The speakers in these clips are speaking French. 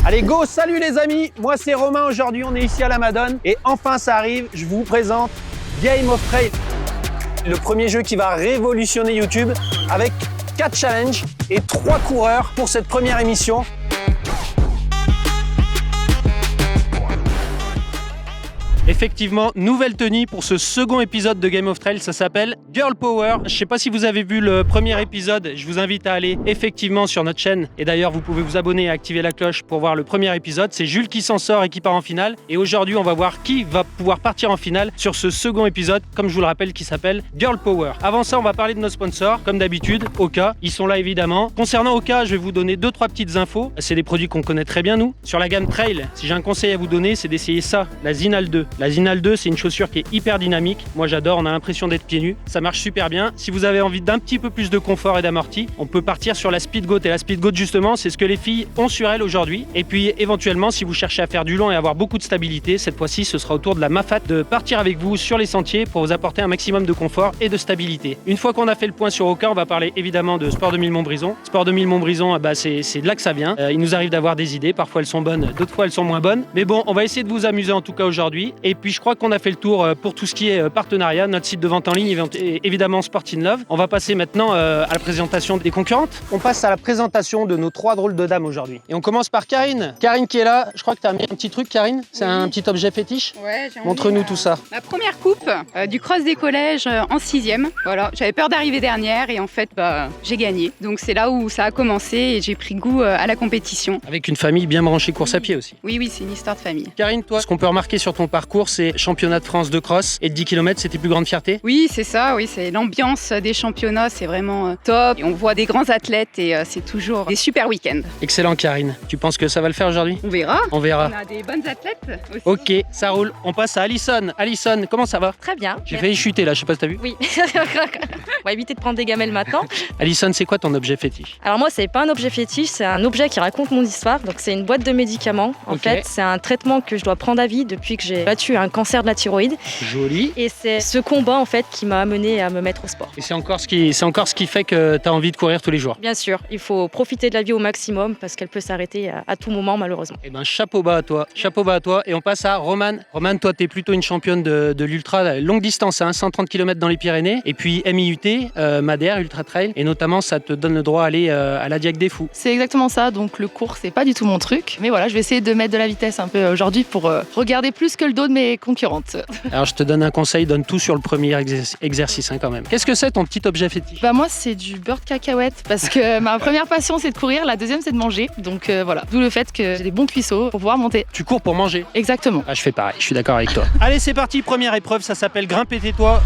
Allez go, salut les amis, moi c'est Romain, aujourd'hui on est ici à la Madone et enfin ça arrive, je vous présente Game of Trail, le premier jeu qui va révolutionner YouTube avec 4 challenges et 3 coureurs pour cette première émission. Effectivement, nouvelle tenue pour ce second épisode de Game of Trail, ça s'appelle Girl Power. Je sais pas si vous avez vu le premier épisode, je vous invite à aller effectivement sur notre chaîne. Et d'ailleurs, vous pouvez vous abonner et activer la cloche pour voir le premier épisode. C'est Jules qui s'en sort et qui part en finale. Et aujourd'hui, on va voir qui va pouvoir partir en finale sur ce second épisode, comme je vous le rappelle, qui s'appelle Girl Power. Avant ça, on va parler de nos sponsors, comme d'habitude, Oka. Ils sont là évidemment. Concernant Oka, je vais vous donner 2-3 petites infos. C'est des produits qu'on connaît très bien, nous. Sur la gamme Trail, si j'ai un conseil à vous donner, c'est d'essayer ça, la Zinal 2. La Zinal 2, c'est une chaussure qui est hyper dynamique. Moi, j'adore, on a l'impression d'être pieds nus. Ça marche super bien. Si vous avez envie d'un petit peu plus de confort et d'amorti, on peut partir sur la Speed Goat. Et la Speed Goat, justement, c'est ce que les filles ont sur elles aujourd'hui. Et puis, éventuellement, si vous cherchez à faire du long et avoir beaucoup de stabilité, cette fois-ci, ce sera au tour de la Mafat de partir avec vous sur les sentiers pour vous apporter un maximum de confort et de stabilité. Une fois qu'on a fait le point sur Oka, on va parler évidemment de Sport 2000 Montbrison. Sport 2000 Montbrison, c'est de là que ça vient. Il nous arrive d'avoir des idées. Parfois, elles sont bonnes, d'autres fois, elles sont moins bonnes. Mais bon, on va essayer de vous amuser en tout cas aujourd'hui. Et puis, je crois qu'on a fait le tour pour tout ce qui est partenariat. Notre site de vente en ligne est évidemment Sport in Love. On va passer maintenant à la présentation des concurrentes. On passe à la présentation de nos 3 drôles de dames aujourd'hui. Et on commence par Karine. Karine qui est là. Je crois que tu as mis un petit truc, Karine. C'est un petit objet fétiche. Ouais, j'ai Montre-nous tout ça. Ma première coupe du cross des collèges en 6e. Voilà, j'avais peur d'arriver dernière et en fait, j'ai gagné. Donc c'est là où ça a commencé et j'ai pris goût à la compétition. Avec une famille bien branchée course à pied aussi. Oui, c'est une histoire de famille. Karine, toi, ce qu'on peut remarquer sur ton parcours, c'est championnat de France de cross et de 10 km, c'est tes plus grandes fiertés? Oui, c'est ça, oui, c'est l'ambiance des championnats, c'est vraiment top. Et on voit des grands athlètes et c'est toujours des super week-ends. Excellent, Karine. Tu penses que ça va le faire aujourd'hui? On verra. On verra. On a des bonnes athlètes aussi. Ok, ça roule. On passe à Alison. Alison, comment ça va? Très bien. J'ai failli chuter là, je sais pas si t'as vu. Oui. On va éviter de prendre des gamelles maintenant. Alison, c'est quoi ton objet fétiche? Alors moi, c'est pas un objet fétiche, c'est un objet qui raconte mon histoire. Donc c'est une boîte de médicaments. En fait, c'est un traitement que je dois prendre à vie depuis que j'ai battu un cancer de la thyroïde. Joli. Et c'est ce combat en fait qui m'a amené à me mettre au sport. Et c'est encore ce qui fait que tu as envie de courir tous les jours. Bien sûr, il faut profiter de la vie au maximum parce qu'elle peut s'arrêter à tout moment malheureusement. Eh ben chapeau bas à toi, et on passe à Romane. Romane, toi tu es plutôt une championne de l'ultra longue distance, 130 km dans les Pyrénées, et puis MIUT, Madère, Ultra Trail, et notamment ça te donne le droit d'aller à la Diac des Fous. C'est exactement ça, donc le cours c'est pas du tout mon truc, mais voilà, je vais essayer de mettre de la vitesse un peu aujourd'hui pour regarder plus que le dos de mes concurrentes. Alors je te donne un conseil, donne tout sur le premier exercice quand même. Qu'est-ce que c'est ton petit objet fétiche? Moi c'est du beurre de cacahuète parce que ma première passion c'est de courir, la deuxième c'est de manger, donc voilà, d'où le fait que j'ai des bons cuisseaux pour pouvoir monter. Tu cours pour manger? Exactement. Ah, je fais pareil, je suis d'accord avec toi. Allez c'est parti, première épreuve, ça s'appelle grimper tais-toi.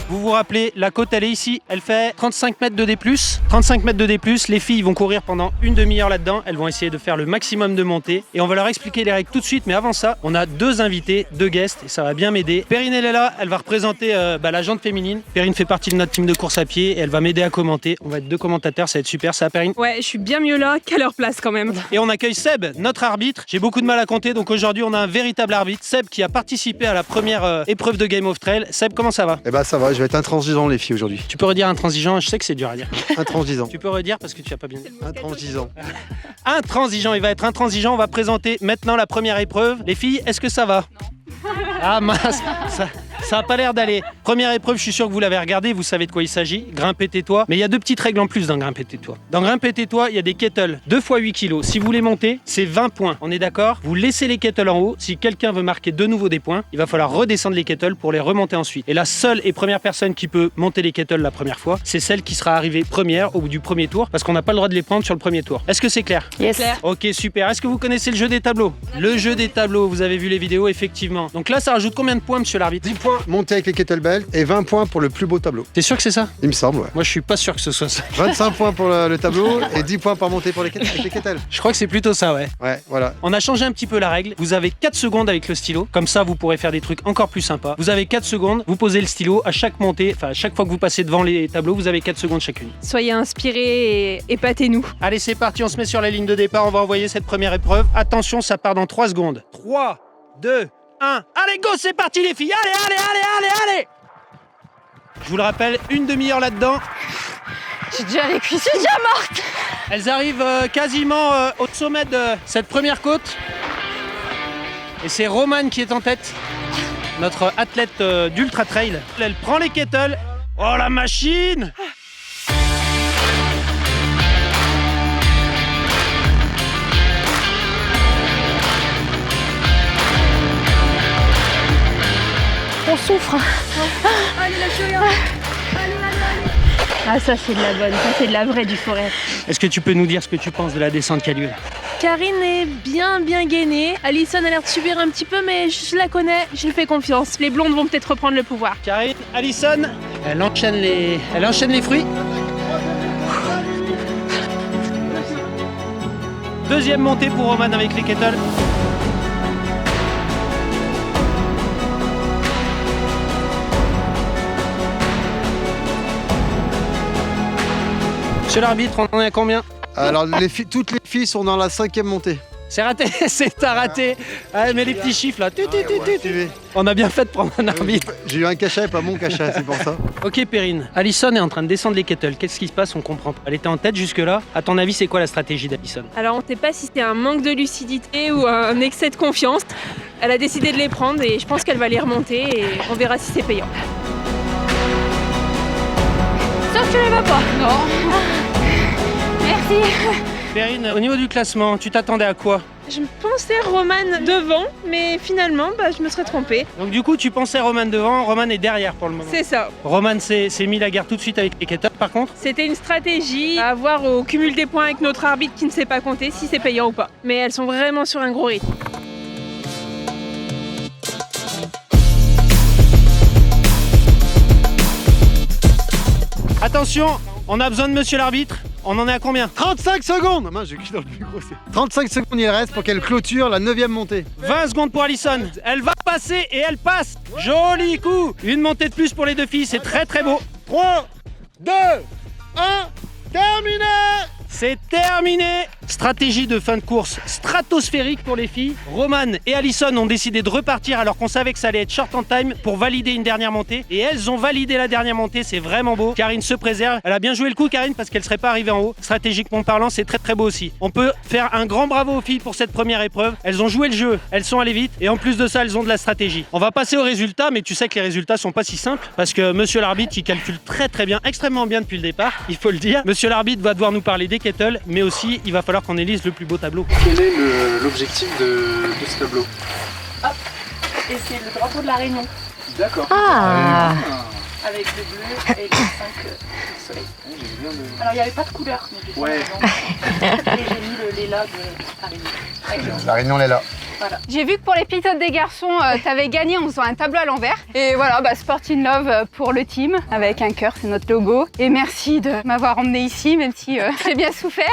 Vous vous rappelez, la côte elle est ici, elle fait 35 mètres de D+. 35 mètres de D+, les filles vont courir pendant une demi-heure là-dedans, elles vont essayer de faire le maximum de montées et on va leur expliquer les règles tout de suite, mais avant ça, on a 2 invités, 2 guests et ça va bien m'aider. Perrine elle est là, elle va représenter la jante féminine. Perrine fait partie de notre team de course à pied et elle va m'aider à commenter. On va être 2 commentateurs, ça va être super, ça va Perrine? Ouais, je suis bien mieux là qu'à leur place quand même. Et on accueille Seb, notre arbitre. J'ai beaucoup de mal à compter, donc aujourd'hui on a un véritable arbitre. Seb qui a participé à la première épreuve de Game of Trail. Seb, comment ça va? Eh ben ça va, je vais être intransigeant les filles aujourd'hui. Tu peux redire intransigeant, je sais que c'est dur à dire. Intransigeant. Tu peux redire parce que tu as pas bien dit. Intransigeant. Intransigeant, il va être intransigeant. On va présenter maintenant la première épreuve. Les filles, est-ce que ça va? Ah mince, ça a pas l'air d'aller. Première épreuve, je suis sûr que vous l'avez regardé, vous savez de quoi il s'agit. Grimper tais-toi. Mais il y a 2 petites règles en plus dans Grimper tais-toi. Dans Grimper tais-toi, il y a des kettles 2 x 8 kg. Si vous les montez, c'est 20 points. On est d'accord? Vous laissez les kettles en haut. Si quelqu'un veut marquer de nouveau des points, il va falloir redescendre les kettles pour les remonter ensuite. Et la seule et première personne qui peut monter les kettles la première fois, c'est celle qui sera arrivée première au bout du premier tour parce qu'on n'a pas le droit de les prendre sur le premier tour. Est-ce que c'est clair? Yes. Claire. Ok, super. Est-ce que vous connaissez le jeu des tableaux? Le jeu des tableaux, vous avez vu les vidéos, effectivement. Donc là, ça rajoute combien de points, monsieur l'arbitre? 10 points montés avec les kettlebells et 20 points pour le plus beau tableau. T'es sûr que c'est ça? Il me semble, ouais. Moi, je suis pas sûr que ce soit ça. 25 points pour le tableau et 10 points par montée pour avec les kettles. Je crois que c'est plutôt ça, ouais. Ouais, voilà. On a changé un petit peu la règle. Vous avez 4 secondes avec le stylo. Comme ça, vous pourrez faire des trucs encore plus sympas. Vous avez 4 secondes. Vous posez le stylo à chaque montée. Enfin, à chaque fois que vous passez devant les tableaux, vous avez 4 secondes chacune. Soyez inspirés et épatez-nous. Allez, c'est parti. On se met sur la ligne de départ. On va envoyer cette première épreuve. Attention, ça part dans 3 secondes. 3, 2, 1. Allez, go, c'est parti, les filles. Allez. Je vous le rappelle, une demi-heure là-dedans. J'ai déjà les cuisses. Elles arrivent quasiment au sommet de cette première côte. Et c'est Romane qui est en tête, notre athlète d'ultra trail. Elle prend les kettles. Oh la machine! On souffre. Ah ça c'est de la bonne, ça c'est de la vraie du forêt. Est-ce que tu peux nous dire ce que tu penses de la descente qui a lieu là? Karine est bien gainée. Alison a l'air de subir un petit peu, mais je la connais, je lui fais confiance. Les blondes vont peut-être reprendre le pouvoir. Karine, Alison, elle enchaîne les fruits. Deuxième montée pour Romane avec les kettles. Monsieur l'arbitre, on en est à combien? Alors, toutes les filles sont dans la 5e montée. C'est raté, c'est à raté. Ah, mais les petits chiffres là. On a bien fait de prendre un arbitre. J'ai eu un cachet, pas mon cachet, c'est pour ça. Ok Perrine, Alison est en train de descendre les kettles. Qu'est-ce qui se passe? On comprend pas. Elle était en tête jusque-là. À ton avis, c'est quoi la stratégie d'Alison? Alors on ne sait pas si c'était un manque de lucidité ou un excès de confiance. Elle a décidé de les prendre et je pense qu'elle va les remonter et on verra si c'est payant. Sauf que tu les vas pas. Non. Merci. Perrine, au niveau du classement, tu t'attendais à quoi? Je pensais Romane devant, mais finalement je me serais trompée. Donc du coup, tu pensais Romane devant, Romane est derrière pour le moment. C'est ça. Romane s'est mis la guerre tout de suite avec les kettles par contre. C'était une stratégie à voir au cumul des points avec notre arbitre qui ne sait pas compter si c'est payant ou pas. Mais elles sont vraiment sur un gros rythme. Attention, on a besoin de monsieur l'arbitre. On en est à combien? 35 secondes. Mince, j'ai cuit dans le micro. 35 secondes il reste pour qu'elle clôture la 9e montée. 20 secondes pour Alison. Elle va passer et elle passe. Joli coup. Une montée de plus pour les deux filles, c'est très très beau. 3, 2, 1, terminé. C'est terminé. Stratégie de fin de course stratosphérique pour les filles. Romane et Alison ont décidé de repartir alors qu'on savait que ça allait être short en time pour valider une dernière montée. Et elles ont validé la dernière montée, c'est vraiment beau. Karine se préserve. Elle a bien joué le coup Karine parce qu'elle serait pas arrivée en haut. Stratégiquement parlant, c'est très très beau aussi. On peut faire un grand bravo aux filles pour cette première épreuve. Elles ont joué le jeu, elles sont allées vite et en plus de ça, elles ont de la stratégie. On va passer aux résultats, mais tu sais que les résultats sont pas si simples parce que monsieur l'arbitre il calcule très très bien, extrêmement bien depuis le départ, il faut le dire. Monsieur l'arbitre va devoir nous parler des kettles, mais aussi il va falloir qu'on élise le plus beau tableau. Quel est l'objectif de ce tableau? Hop. Et c'est le drapeau de la Réunion. D'accord. Ah. Avec le bleu et les 5 soleils. Alors il n'y avait pas de couleur, mais j'ai Ouais. et j'ai mis le lilas de la Réunion. La réunion elle est là. Voilà. J'ai vu que pour l'épisode des garçons, t'avais gagné en faisant un tableau à l'envers. Et voilà, Sport in Love pour le team, avec un cœur, c'est notre logo. Et merci de m'avoir emmené ici, même si j'ai bien souffert.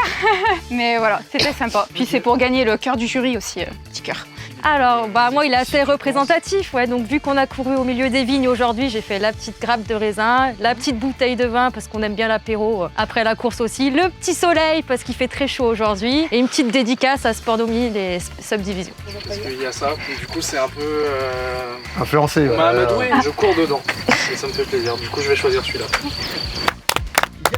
Mais voilà, c'était sympa. Puis c'est pour gagner le cœur du jury aussi, petit cœur. Alors, moi, il est assez représentatif. Ouais. Donc, vu qu'on a couru au milieu des vignes aujourd'hui, j'ai fait la petite grappe de raisin, la petite bouteille de vin parce qu'on aime bien l'apéro après la course aussi, le petit soleil parce qu'il fait très chaud aujourd'hui et une petite dédicace à Sport 2000 et Subdivision. Parce qu'il y a ça, du coup c'est un peu... Influencé. On m'a amadoué, je cours dedans. Et ça me fait plaisir, du coup je vais choisir celui-là.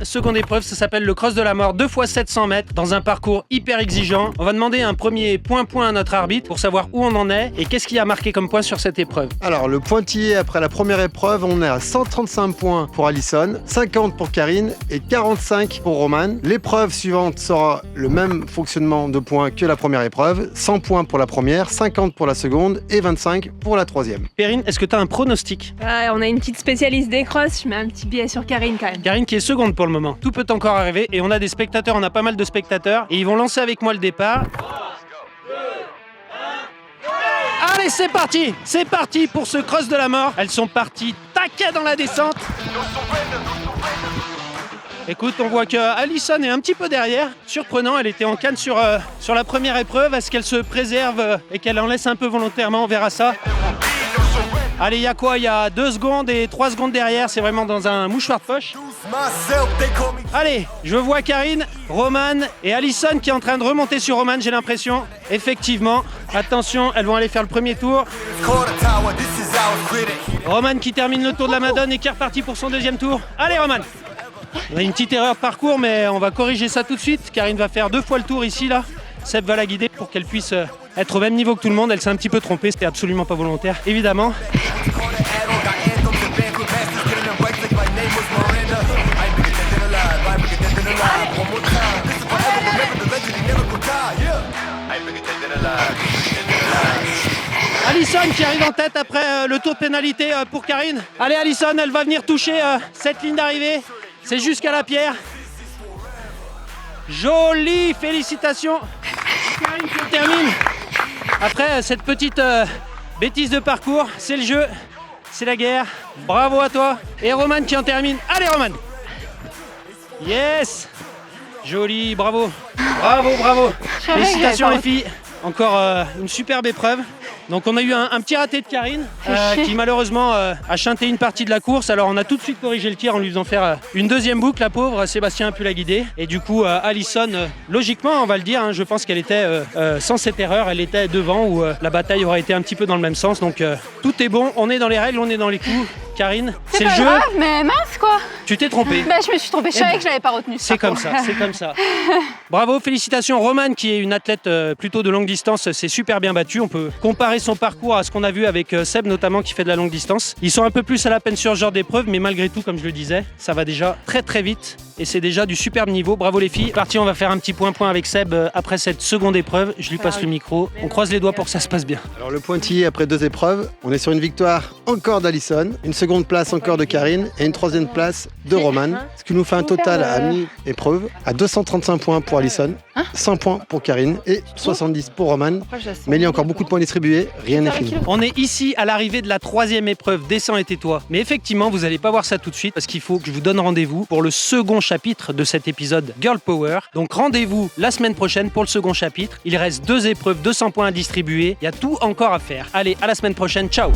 Seconde épreuve, ça s'appelle le cross de la mort, 2 x 700 mètres, dans un parcours hyper exigeant. On va demander un premier point à notre arbitre pour savoir où on en est et qu'est-ce qui a marqué comme point sur cette épreuve. Alors, le pointillé après la première épreuve, on est à 135 points pour Alison, 50 pour Karine et 45 pour Romane. L'épreuve suivante sera le même fonctionnement de points que la première épreuve, 100 points pour la première, 50 pour la seconde et 25 pour la troisième. Perrine, est-ce que tu as un pronostic? On a une petite spécialiste des crosses, je mets un petit billet sur Karine quand même. Karine qui est seconde pour le moment. Tout peut encore arriver et on a des spectateurs, on a pas mal de spectateurs et ils vont lancer avec moi le départ. 3, 2, 1. Allez, c'est parti pour ce cross de la mort. Elles sont parties taquet dans la descente. Écoute, on voit que Alison est un petit peu derrière. Surprenant, elle était en canne sur la première épreuve. Est-ce qu'elle se préserve et qu'elle en laisse un peu volontairement? On verra ça. Allez, il y a quoi? Il y a 2 secondes et 3 secondes derrière. C'est vraiment dans un mouchoir de poche. Allez, je vois Karine, Romane et Alison qui est en train de remonter sur Romane, j'ai l'impression. Effectivement, attention, elles vont aller faire le premier tour. Romane qui termine le tour de la Madone et qui est reparti pour son deuxième tour. Allez, Romane. On a une petite erreur de parcours, mais on va corriger ça tout de suite. Karine va faire 2 fois le tour ici, là. Seb va la guider pour qu'elle puisse être au même niveau que tout le monde. Elle s'est un petit peu trompée, c'était absolument pas volontaire, évidemment. Alison qui arrive en tête après le tour de pénalité pour Karine. Allez Alison, elle va venir toucher cette ligne d'arrivée. C'est jusqu'à la pierre. Jolie, félicitations. Karine qui termine. Après cette petite bêtise de parcours, c'est le jeu, c'est la guerre. Bravo à toi. Et Roman qui en termine. Allez Roman. Yes. Joli, bravo. Bravo, bravo. Félicitations les filles. Encore une superbe épreuve. Donc on a eu un petit raté de Karine qui malheureusement a chanté une partie de la course. Alors on a tout de suite corrigé le tir en lui faisant faire une deuxième boucle. La pauvre, Sébastien a pu la guider. Et du coup Alison, logiquement on va le dire, hein, je pense qu'elle était sans cette erreur, elle était devant où la bataille aurait été un petit peu dans le même sens. Donc tout est bon, on est dans les règles, on est dans les coups. Karine, c'est le pas jeu. grave, mais mince quoi. Tu t'es trompé. Bah, je me suis trompée, je savais que je l'avais pas retenu. C'est comme ça, c'est comme ça. Bravo, félicitations. Romane, qui est une athlète plutôt de longue distance, s'est super bien battue. On peut comparer son parcours à ce qu'on a vu avec Seb, notamment, qui fait de la longue distance. Ils sont un peu plus à la peine sur ce genre d'épreuve, mais malgré tout, comme je le disais, ça va déjà très très vite. Et c'est déjà du superbe niveau. Bravo les filles. Parti, on va faire un petit point avec Seb après cette seconde épreuve. Je lui passe le micro. On croise les doigts pour que ça se passe bien. Alors le pointillé après 2 épreuves, on est sur une victoire encore d'Alison, une seconde place encore de Karine et une troisième place de Roman. Ce qui nous fait un total à mi-épreuve à 235 points pour Alison, 100 points pour Karine et 70 pour Roman. Mais il y a encore beaucoup de points distribués, rien n'est fini. On est ici à l'arrivée de la troisième épreuve, Descends et tais-toi. Mais effectivement, vous n'allez pas voir ça tout de suite parce qu'il faut que je vous donne rendez-vous pour le second chapitre de cet épisode Girl Power. Donc rendez-vous la semaine prochaine pour le second chapitre. Il reste 2 épreuves, 200 points à distribuer. Il y a tout encore à faire. Allez, à la semaine prochaine. Ciao!